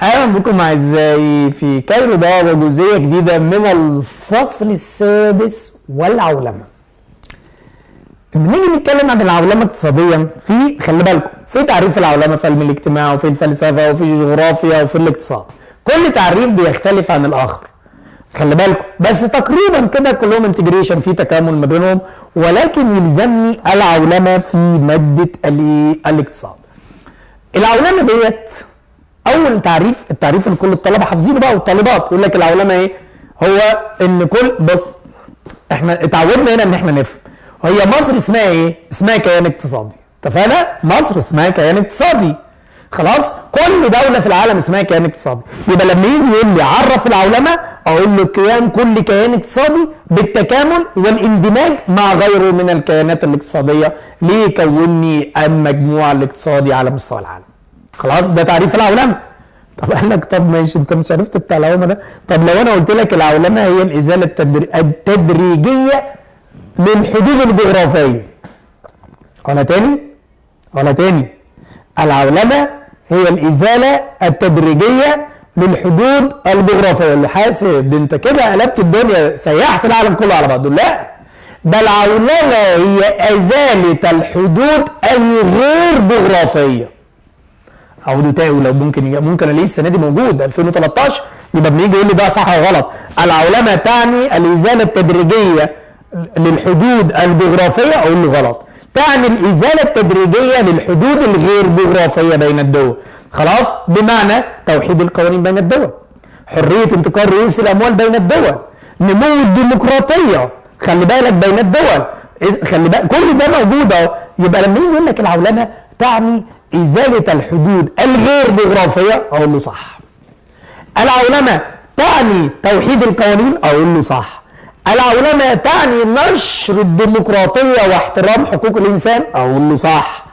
اهلا بكم اعزائي في كايرو ده وجزئيه جديده من الفصل السادس والعولمه. بنيجي نتكلم عن العولمه اقتصاديا خلي بالكم في تعريف العولمه في علم الاجتماع وفي الفلسفه وفي الجغرافيا وفي الاقتصاد، كل تعريف بيختلف عن الاخر خلي بالكم، بس تقريبا كده كلهم انتجريشن، في تكامل ما بينهم، ولكن يلزمني العولمه في ماده الاقتصاد. العولمه ديت اول التعريف اللي كل الطلبه حافظينه بقى والطالبات، يقول لك العولمه ايه؟ هو ان بص احنا اتعودنا هنا ان احنا نفهم هي مصر اسمها ايه؟ اسمها كيان اقتصادي، اتفقنا؟ مصر اسمها كيان اقتصادي، خلاص؟ كل دوله في العالم اسمها كيان اقتصادي، يبقى لما يجي يقول لي عرف العولمه اقول له كل كيان اقتصادي بالتكامل والاندماج مع غيره من الكيانات الاقتصاديه ليكونني المجموع الاقتصادي على مستوى العالم. خلاص ده تعريف العولمه. طب قال لك طب ماشي انت مش عرفت بتاع العولمه ده، طب لو انا قلت لك العولمه هي الازاله التدريجيه للحدود الجغرافيه. ولا تاني العولمه هي الازاله التدريجيه للحدود الجغرافيه. اللي حاسب انت كده قلبت الدنيا سيحت العالم كله على بعضه، لا ده العولمه هي ازاله الحدود الغير جغرافيه. او ده لو ممكن الاقيه السنه دي موجود 2013 يبقى بنيجي يقول لي ده صح او غلط. العولمه تعني الازاله التدريجيه للحدود الجغرافيه، اقول له غلط. تعني الازاله التدريجيه للحدود الغير جغرافيه بين الدول، خلاص؟ بمعنى توحيد القوانين بين الدول، حريه انتقال رؤوس الاموال بين الدول، نمو الديمقراطيه خلي بالك بين الدول، خلي بالك كل ده موجود اهو. يبقى لما يجي يقول لك العولمه تعني ازاله الحدود الغير جغرافيه اقول له صح. العولمه تعني توحيد القوانين اقول له صح. العولمه تعني نشر الديمقراطيه واحترام حقوق الانسان اقول له صح.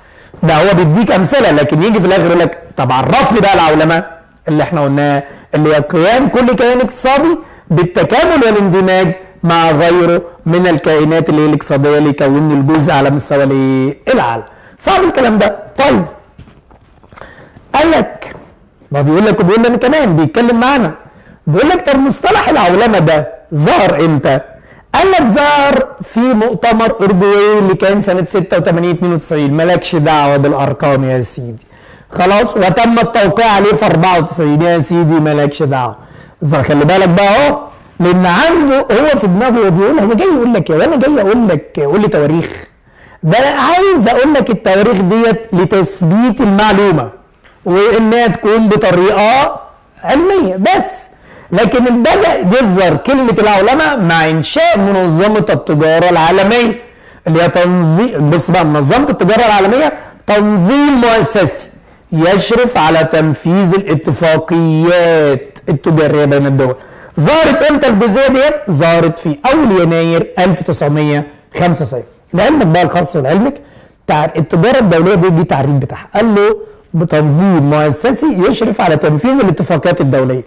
ده هو بيديك امثله، لكن يجي في الاخر يقول لك طب عرف لي بقى العولمه اللي احنا قلناها اللي هي قيام كل كيان اقتصادي بالتكامل والاندماج مع غيره من الكائنات اللي هي الاقتصاديه اللي يكون الجزء على مستوى العالم. صعب الكلام ده. طيب قال لك ما بيقول لك وبيقول لنا كمان بيتكلم معانا بيقول لك طب مصطلح العولمه ده ظهر امتى؟ قال لك ظهر في مؤتمر اردوي اللي كان سنه 86-92، مالكش دعوه بالارقام يا سيدي، خلاص؟ وتم التوقيع عليه في 94 يا سيدي، مالكش دعوه. خلي بالك بقى اهو، لان عنده هو في دماغه بيقول هو جاي يقول لك وانا جاي اقول لك قول لي تواريخ، ده عايز اقول لك التواريخ ديت لتثبيت المعلومه وانها تكون بطريقه علميه بس. لكن بدأ يظهر كلمه العولمه مع انشاء منظمه التجاره العالميه اللي هي تنظيم، بص بقى، منظمه التجاره العالميه تنظيم مؤسسي يشرف على تنفيذ الاتفاقيات التجاريه بين الدول. ظهرت امتى الجزئيه ديت؟ ظهرت في اول يناير 1995. لعلمك بقى الخاص ولعلمك التجاره الدوليه دي تعريف بتاعها، قال له بتنظيم مؤسسي يشرف على تنفيذ الاتفاقات الدوليه.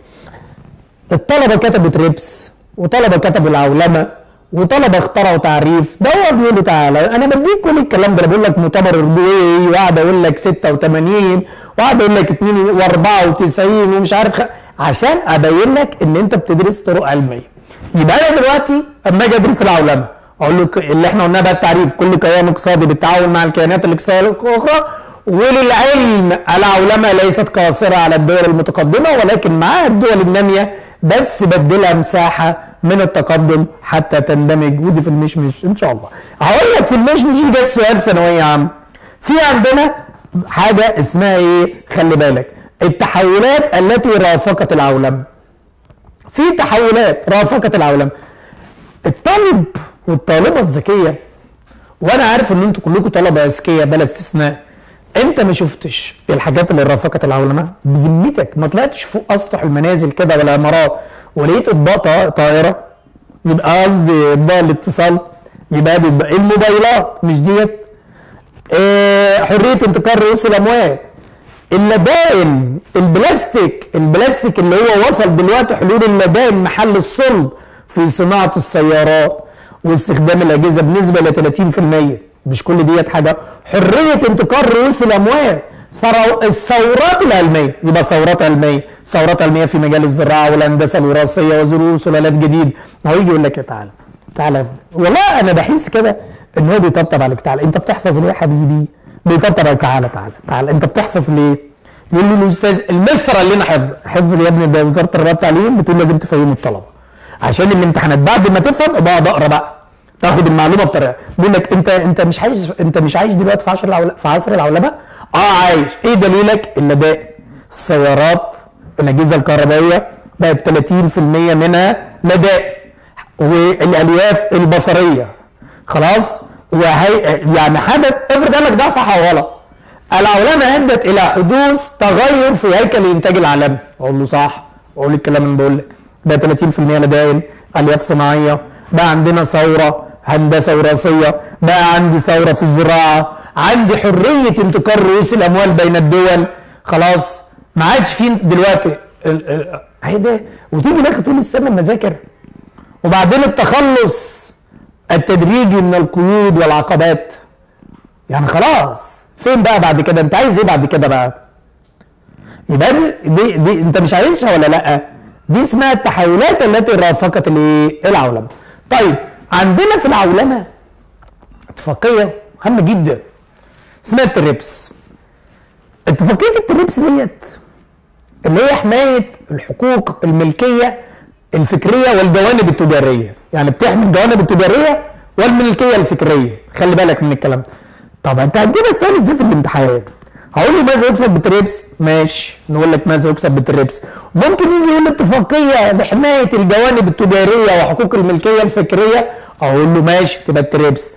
الطلبه كتبوا تريبس وطلبه كتبوا العولمه وطلبه اخترعوا تعريف، ده هو بيقول له تعالى انا بديك كل الكلام ده، بقول لك مؤتمر اردوي وقعد اقول لك 86 وقعد اقول لك 92 ومش عارف عشان ابين لك ان انت بتدرس طرق علميه. يبقى انا دلوقتي اما اجي ادرس العولمه اقول له اللي احنا قلناه بقى التعريف كل كيان اقتصادي بالتعاون مع الكيانات الاقتصاديه الاخرى، وللعلم العولمه ليست قاصره على الدول المتقدمه ولكن معاها الدول الناميه، بس بدلها مساحه من التقدم حتى تندمج. ودي في المشمش ان شاء الله هقول لك في المشمش جت سؤال ثانويه عام. في عندنا حاجه اسمها ايه؟ خلي بالك التحولات التي رافقت العولمه. في تحولات رافقت العولمه. الطالب والطالبه الذكيه، وانا عارف ان انتوا كلكم طلبه اذكياء بلا استثناء، انت ما شفتش الحاجات اللي رافقت العولمه بذمتك؟ ما طلعتش فوق اسطح المنازل كده والعمارات ولقيت اطباق طائره؟ يبقى قصدي اطباق الاتصال، يبقى الموبايلات مش ديت؟ حريه انتقال رؤوس الاموال، اللبائن، البلاستيك اللي هو وصل دلوقتي حلول اللبائن محل الصلب في صناعه السيارات واستخدام الاجهزه بنسبه ل 30%. مش كل ديت حاجه؟ حريه انتقال رؤوس الاموال الثورات العلميه، يبقى ثورات علميه، ثورات علميه في مجال الزراعه والهندسه الوراثيه وزوروا سلالات جديد. هو يجي يقول لك تعالى تعالى، والله انا بحس كده ان هو بيطبطب عليك. تعالى انت بتحفظ ليه يا حبيبي؟ بيطبطب عليك. تعالى تعالى تعالى انت بتحفظ ليه؟ يقول لي الاستاذ المستر قال لنا حفظ. حفظ يا ابني ده وزاره التربيه والتعليم بتقول لازم تفهموا الطلبه عشان الامتحانات بعد ما تفهم بقعد اقرا بقى تاخد المعلومه بطريقه. بيقول لك انت مش عايش دلوقتي في عصر العولمه؟ عايش. ايه دليلك؟ اللدائن، السيارات، الاجهزه الكهربائيه بقت 30% منها لدائن، والالياف البصريه خلاص. يعني حدث، افرض قال لك ده صح او غلط. العولمه ادت الى حدوث تغير في هيكل الانتاج العالمي. اقول له صح، اقول الكلام اللي بقول لك. بقى 30% لدائن، الياف صناعيه، بقى عندنا ثوره هندسه وراثيه، بقى عندي ثوره في الزراعه، عندي حريه انتقال رؤوس الاموال بين الدول. خلاص ما عادش في دلوقتي اهي ده. وتيجي الاخر تقول استنى اما اذاكر. وبعدين التخلص التدريجي من القيود والعقبات. يعني خلاص فين بقى بعد كده؟ انت عايز ايه بعد كده بقى؟ يبقى دي انت مش عايزها ولا لا؟ دي اسمها التحولات التي رافقت العولمه. طيب عندنا في العولمه اتفاقيه هامه جدا اسمها التريبس. اتفاقيه التريبس ديت اللي هي حمايه الحقوق الملكيه الفكريه والجوانب التجاريه، يعني بتحمي الجوانب التجاريه والملكيه الفكريه. خلي بالك من الكلام ده. طب انت هتجيب السؤال ازاي في الامتحان؟ هقول له ماذا يكسب بالتريبس؟ ماشي، نقول لك ماذا يكسب بالتريبس. ممكن يجي يقول اتفاقيه لحمايه الجوانب التجاريه وحقوق الملكيه الفكريه، اقول له ماشي تبقى التريبس.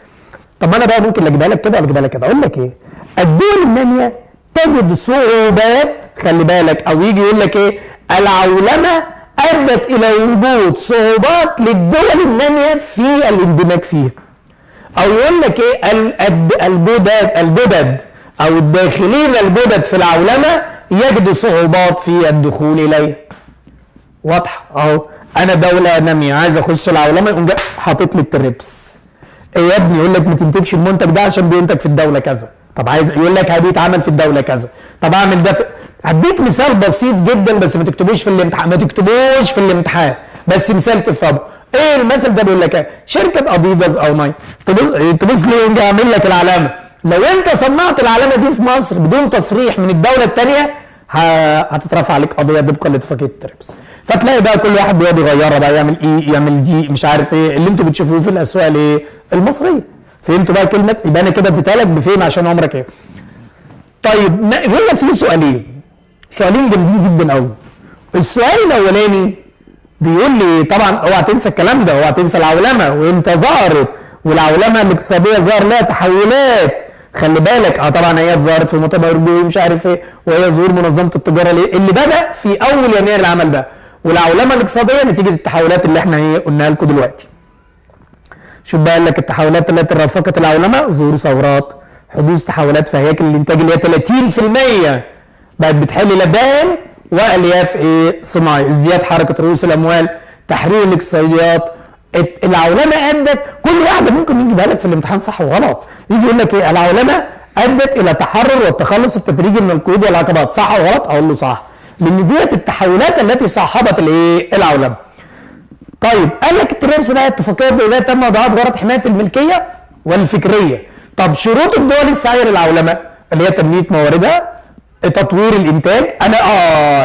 طب انا بقى ممكن اجيبها لك كده ولا اجيبها لك كده؟ اقول لك ايه؟ الدول الناميه تجد صعوبات، خلي بالك، او يجي يقول لك ايه؟ العولمه ادت الى وجود صعوبات للدول الناميه في الاندماج فيها. او يقول لك ايه؟ البدد او الداخلين البدد في العولمه يجدوا صعوبات في الدخول اليها. واضحه اهو. انا دوله ناميه عايز اخش العولمه، يقوم جاي حاطط لي التريبس. ايه يا ابني؟ يقول لك ما تنتجش المنتج ده عشان بينتج في الدوله كذا. طب عايز يقول لك هيتعمل في الدوله كذا. طب اعمل ده هديك مثال بسيط جدا بس ما تكتبوش في الامتحان، ما تكتبوش في الامتحان، بس مثال تفهمه. ايه المثل ده؟ بيقول لك ايه؟ شركه اديداس او نايك تبص ليه يقوم عامل لك العلامه. لو انت صنعت العلامه دي في مصر بدون تصريح من الدوله الثانيه هتترفع عليك قضيه طبقا لاتفاقيه التريبس. فتلاقي بقى كل واحد بيقعد يغيرها بقى، يعمل ايه؟ يعمل دي مش عارف ايه اللي انتوا بتشوفوه في الاسواق الايه؟ المصريه. فهمتوا بقى كلمه؟ يبقى انا كده اديتها لك بفهم عشان عمرك ايه. طيب هنا في سؤالين جامدين جدا قوي. السؤال الاولاني بيقول لي طبعا اوعى تنسى الكلام ده، اوعى تنسى العولمه وامتى ظهرت، والعولمه الاقتصاديه ظهر لها تحولات. خلي بالك طبعا هي ظهرت في مؤتمر مش عارف ايه، وهي ظهور منظمه التجاره اللي بدا في اول يناير العمل ده، والعولمه الاقتصاديه نتيجه التحولات اللي احنا قلناها لكم دلوقتي. شوف بقى لك التحولات التي رافقت العولمه: ظهور ثورات، حدوث تحولات في هياكل الانتاج اللي هي 30% بقت بتحل لدائن والياف صناعي، ازدياد حركه رؤوس الاموال، تحرير الاقتصاديات. العولمه ادت، كل واحده ممكن يجيبها لك في الامتحان صح وغلط. يجي يقول لك ايه؟ العولمه ادت الى تحرر والتخلص التدريجي من القيود والعقبات، صح وغلط؟ اقول له صح، لان ديت التحولات التي صاحبت العولمه. طيب قال لك التريبس ده اتفاقيه دوليه تم وضعها بغرض حمايه الملكيه والفكريه. طب شروط الدول السعيه للعولمه اللي هي تنميه مواردها، تطوير الانتاج. انا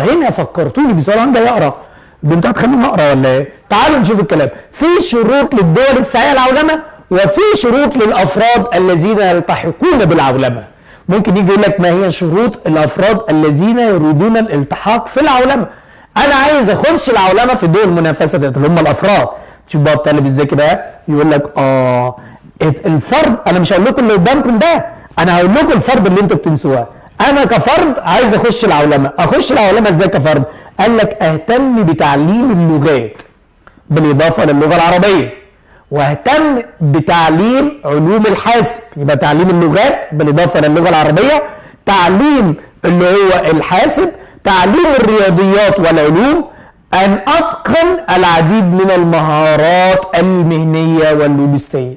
هنا فكرتوني بسؤال عندي اقرا، انتوا هتخلوني اقرا ولا ايه؟ تعالوا نشوف الكلام. في شروط للدول السعيه للعولمه وفي شروط للافراد الذين يلتحقون بالعولمه. ممكن يجي يقول لك ما هي شروط الافراد الذين يريدون الالتحاق في العولمه؟ انا عايز اخش العولمه في دول المنافسه ديت اللي هم الافراد. شوف بقى الطالب ازاي كده يقول لك الفرد. انا مش هقول لكم اللي قدامكم ده، انا هقول لكم الفرد اللي انتوا بتنسوها. انا كفرد عايز اخش العولمه، اخش العولمه ازاي كفرد؟ قال لك اهتم بتعليم اللغات بالاضافه للغه العربيه، واهتم بتعليم علوم الحاسب، يبقى تعليم اللغات بالاضافه للغه العربيه، تعليم اللي هو الحاسب، تعليم الرياضيات والعلوم، ان اتقن العديد من المهارات المهنيه واللوجستيه.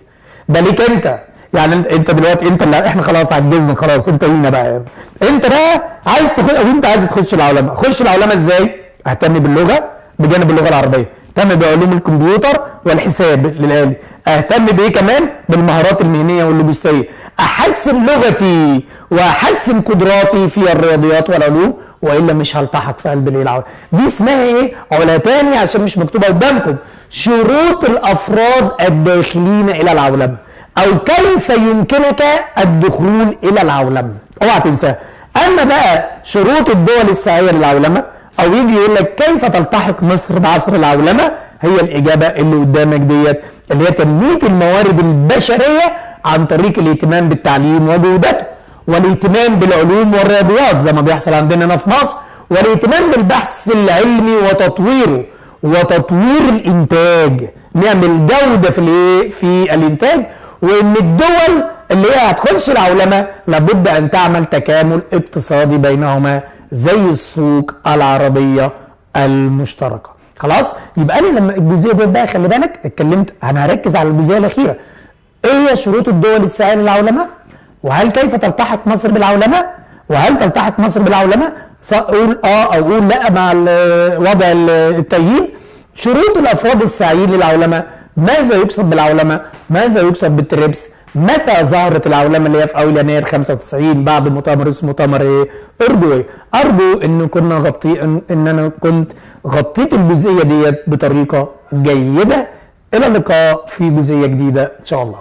ده ليك انت. يعني انت دلوقتي انت اللي احنا خلاص عجزنا خلاص انتهينا بقى. انت بقى عايز تخش او انت عايز تخش العولمه، خش العولمه ازاي؟ اهتم باللغه بجانب اللغه العربيه، اهتم بعلوم الكمبيوتر والحساب للآلي، اهتم بايه كمان؟ بالمهارات المهنيه واللوجستيه، احسن لغتي واحسن قدراتي في الرياضيات والعلوم، والا مش هلتحق في قلب العولمه. دي اسمها ايه؟ علا تاني عشان مش مكتوبه قدامكم، شروط الافراد الداخلين الى العولمه، او كيف يمكنك الدخول الى العولمه، اوعى تنساها. اما بقى شروط الدول الساعيه للعولمه، او يجي يقول لك كيف تلتحق مصر بعصر العولمه، هي الاجابه اللي قدامك ديت، اللي هي تنميه الموارد البشريه عن طريق الاهتمام بالتعليم وجودته، والاهتمام بالعلوم والرياضيات زي ما بيحصل عندنا هنا في مصر، والاهتمام بالبحث العلمي وتطويره وتطوير الانتاج، نعمل جوده في الانتاج. وان الدول اللي هي هتخش العولمه لابد ان تعمل تكامل اقتصادي بينهما زي السوق العربيه المشتركه. خلاص؟ يبقى انا لما الجزئيه دي بقى خلي بالك اتكلمت، انا هركز على الجزئيه الاخيره. ايه هي شروط الدول الساعيه للعولمه؟ وهل كيف تلتحق مصر بالعولمه؟ وهل تلتحق مصر بالعولمه؟ اقول اه او اقول لا مع وضع التأييد. شروط الافراد الساعيين للعولمه، ماذا يقصد بالعولمه؟ ماذا يقصد بالتريبس؟ متى ظهرت العولمه اللي هي في اول يناير 95 بعد مؤتمر اسمه مؤتمر اردوي؟ ارجو ان انا كنت غطيت الجزئيه ديت بطريقه جيده. الى اللقاء في جزئيه جديده ان شاء الله.